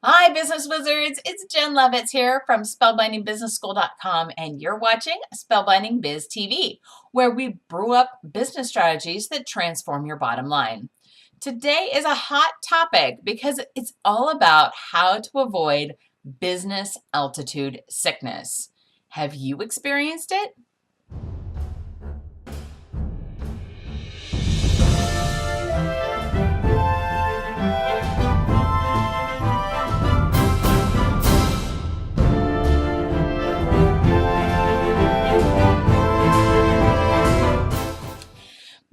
Hi, business wizards. It's Jen Levitz here from spellbindingbusinessschool.com, and you're watching Spellbinding Biz TV, where we brew up business strategies that transform your bottom line. Today is a hot topic because it's all about how to avoid business altitude sickness. Have you experienced it?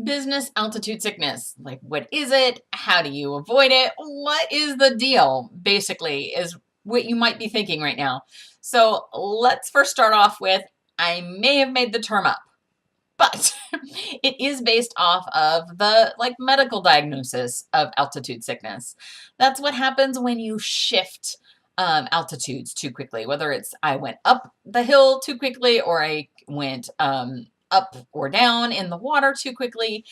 Business altitude sickness. Like, what is it? How do you avoid it? What is the deal? Basically, is what you might be thinking right now. So, let's first start off with I may have made the term up, but it is based off of the medical diagnosis of altitude sickness. That's what happens when you shift altitudes too quickly, whether it's I went up the hill too quickly or I went up or down in the water too quickly.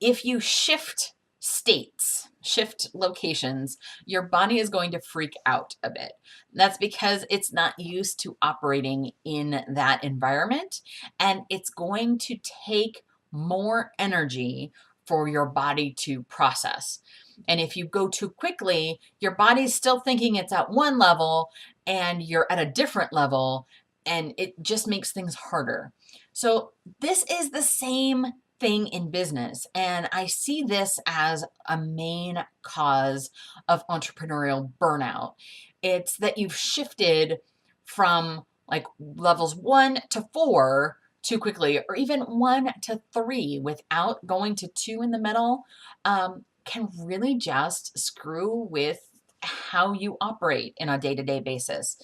If you shift states, shift locations, your body is going to freak out a bit. That's because it's not used to operating in that environment, and it's going to take more energy for your body to process. And if you go too quickly, your body's still thinking it's at one level and you're at a different level, and it just makes things harder. So this is the same thing in business, and I see this as a main cause of entrepreneurial burnout. It's that you've shifted from like levels 1 to 4 too quickly, or even 1 to 3 without going to 2 in the middle, can really just screw with how you operate in a day-to-day basis.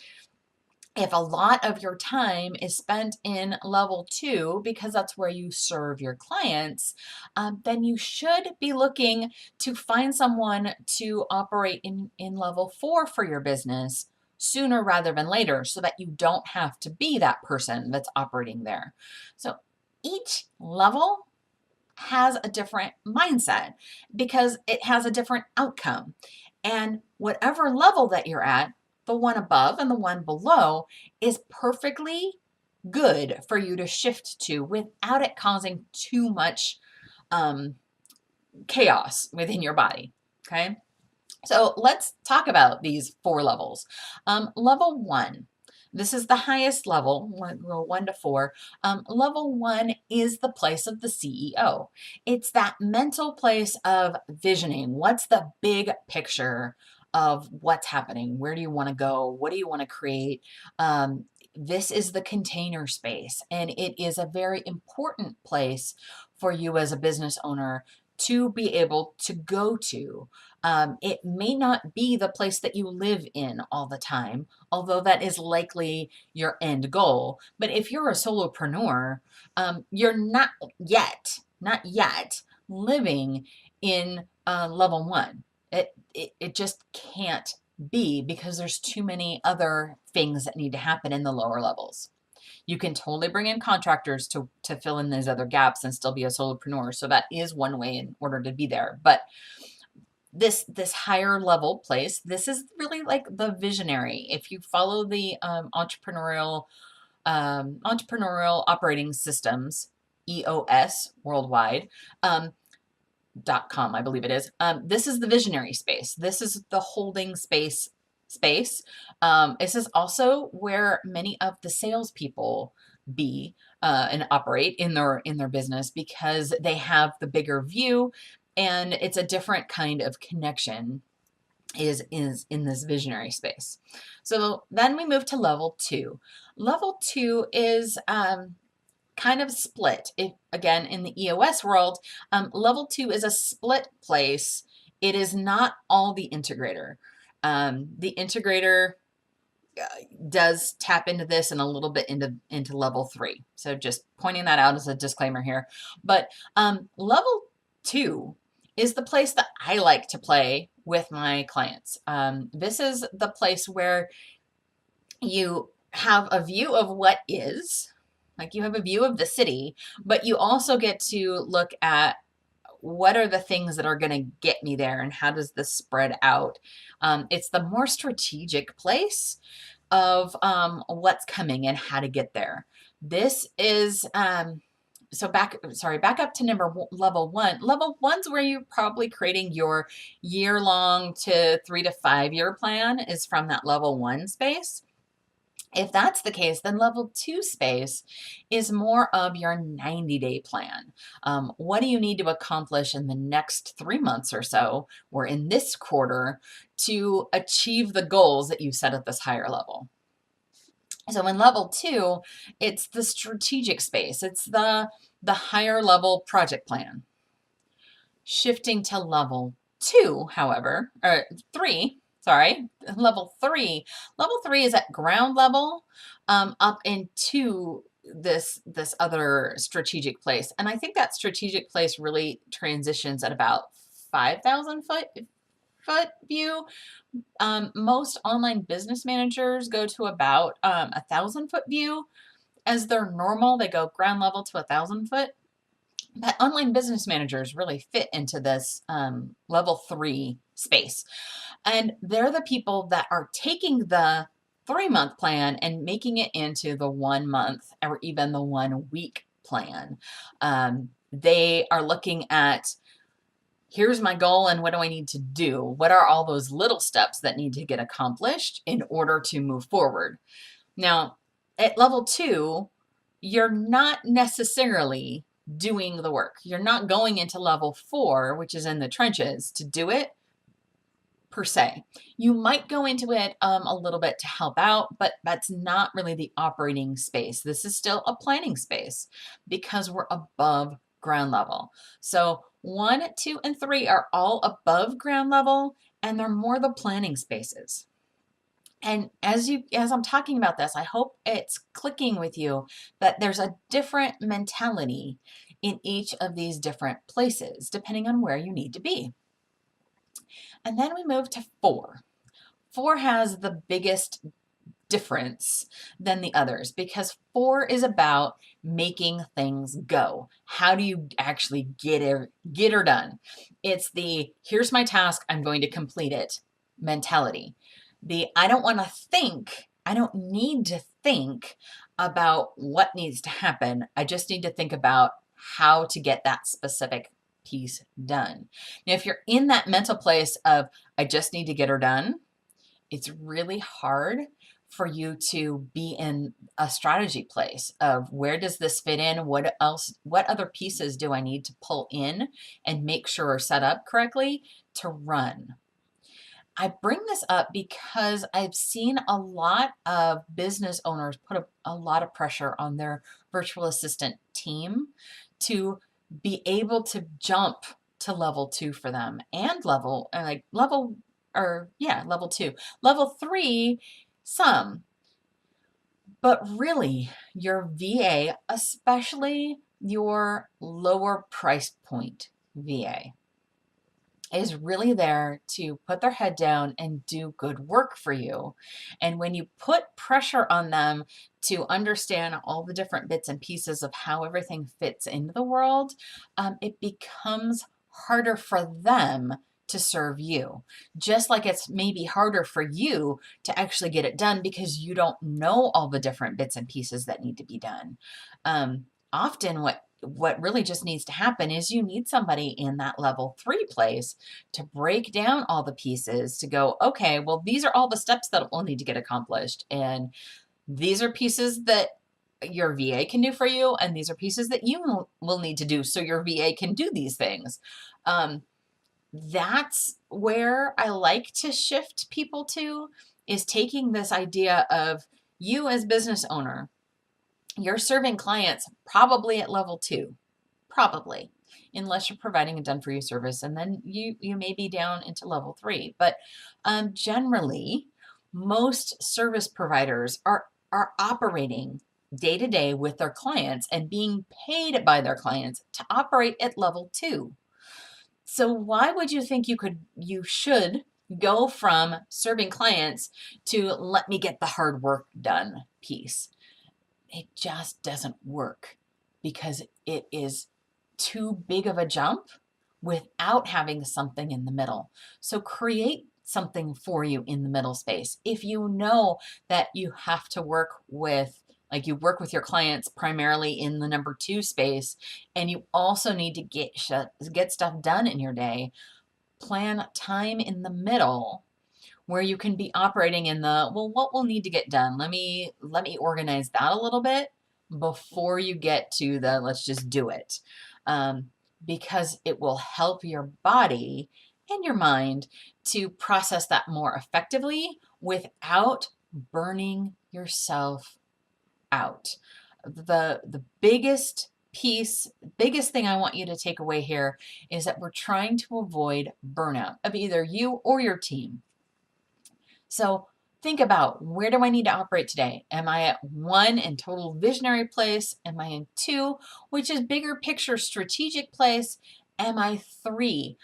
If a lot of your time is spent in level 2 because that's where you serve your clients, then you should be looking to find someone to operate in level 4 for your business sooner rather than later, so that you don't have to be that person that's operating there. So each level has a different mindset because it has a different outcome. And whatever level that you're at, the one above and the one below, is perfectly good for you to shift to without it causing too much um, chaos within your body. Okay. So let's talk about these 4 levels. Level 1. This is the highest level, 1 to 4. Level 1 is the place of the CEO. It's that mental place of visioning. What's the big picture of what's happening? Where do you want to go? What do you want to create? This is the container space, and it is a very important place for you as a business owner to be able to go to. It may not be the place that you live in all the time, although that is likely your end goal. But if you're a solopreneur, you're not yet living in level 1. It just can't be, because there's too many other things that need to happen in the lower levels. You can totally bring in contractors to fill in those other gaps and still be a solopreneur. So that is one way in order to be there. But this higher level place, this is really like the visionary. If you follow the entrepreneurial operating systems, EOS worldwide, .com, I believe it is. This is the visionary space. This is the holding space. This is also where many of the salespeople be and operate in their business, because they have the bigger view, and it's a different kind of connection is in this visionary space. So then we move to level 2. Level 2 is kind of split. If, again, in the EOS world, level 2 is a split place. It is not all the integrator. The integrator does tap into this and a little bit into level 3. So just pointing that out as a disclaimer here. But level 2 is the place that I like to play with my clients. This is the place where you have a view of what is, like you have a view of the city, but you also get to look at what are the things that are going to get me there and how does this spread out? It's the more strategic place of what's coming and how to get there. This is back up to level one. Level one's where you're probably creating your year-long to 3 to 5 year plan is from that level one space. If that's the case, then level two space is more of your 90-day plan. What do you need to accomplish in the next 3 months or so, or in this quarter, to achieve the goals that you set at this higher level? So in level two, it's the strategic space. It's the higher level project plan. Shifting to level two, however, or three, sorry, level three. Level three is at ground level, up into this other strategic place. And I think that strategic place really transitions at about 5,000 foot view. Most online business managers go to about 1,000-foot view as their normal. They go ground level to 1,000 foot. But online business managers really fit into this level three space. And they're the people that are taking the 3-month plan and making it into the 1 month or even the 1 week plan. They are looking at, here's my goal and what do I need to do? What are all those little steps that need to get accomplished in order to move forward? Now, at level two, you're not necessarily doing the work. You're not going into level four, which is in the trenches, to do it per se. You might go into it a little bit to help out, but that's not really the operating space. This is still a planning space because we're above ground level. So 1, 2, and 3 are all above ground level, and they're more the planning spaces. And as I'm talking about this, I hope it's clicking with you that there's a different mentality in each of these different places, depending on where you need to be. And then we move to 4. 4 has the biggest difference than the others because 4 is about making things go. How do you actually get her done? It's the, here's my task, I'm going to complete it mentality. I don't want to think, I don't need to think about what needs to happen. I just need to think about how to get that specific piece done. Now, if you're in that mental place of, I just need to get her done, it's really hard for you to be in a strategy place of where does this fit in? What other pieces do I need to pull in and make sure are set up correctly to run? I bring this up because I've seen a lot of business owners put a lot of pressure on their virtual assistant team to be able to jump to level 2 for them and level 2. Level 3, some. But really, your VA, especially your lower price point VA, is really there to put their head down and do good work for you. And when you put pressure on them to understand all the different bits and pieces of how everything fits into the world, it becomes harder for them to serve you. Just like it's maybe harder for you to actually get it done because you don't know all the different bits and pieces that need to be done. Often what really just needs to happen is you need somebody in that level 3 place to break down all the pieces to go, okay, well, these are all the steps that will need to get accomplished. And these are pieces that your VA can do for you. And these are pieces that you will need to do so your VA can do these things. That's where I like to shift people to, is taking this idea of you as business owner, you're serving clients probably at level 2, probably, unless you're providing a done for you service, and then you may be down into level 3. But generally, most service providers are operating day to day with their clients and being paid by their clients to operate at level 2. So why would you think you should go from serving clients to let me get the hard work done piece? It just doesn't work because it is too big of a jump without having something in the middle. So create something for you in the middle space. If you know that you have to work with, like you work with your clients primarily in the number 2 space, and you also need to get stuff done in your day, plan time in the middle where you can be operating in the, well, what will need to get done? Let me organize that a little bit before you get to the let's just do it. Because it will help your body and your mind to process that more effectively without burning yourself out. The biggest biggest thing I want you to take away here is that we're trying to avoid burnout of either you or your team. So think about, where do I need to operate today? Am I at 1 in total visionary place? Am I in 2, which is bigger picture strategic place? Am I 3,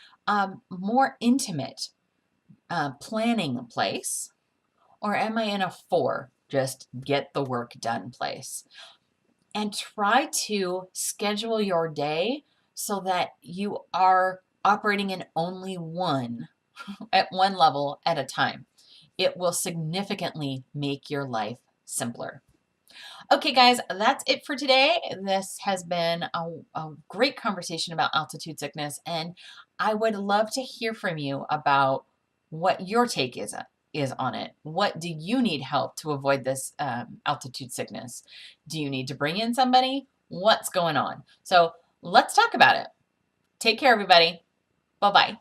more intimate planning place? Or am I in a 4, just get the work done place? And try to schedule your day so that you are operating in only one at one level at a time. It will significantly make your life simpler. Okay, guys, that's it for today. This has been a great conversation about altitude sickness, and I would love to hear from you about what your take is on it. What do you need help to avoid this altitude sickness? Do you need to bring in somebody? What's going on? So let's talk about it. Take care, everybody. Bye-bye.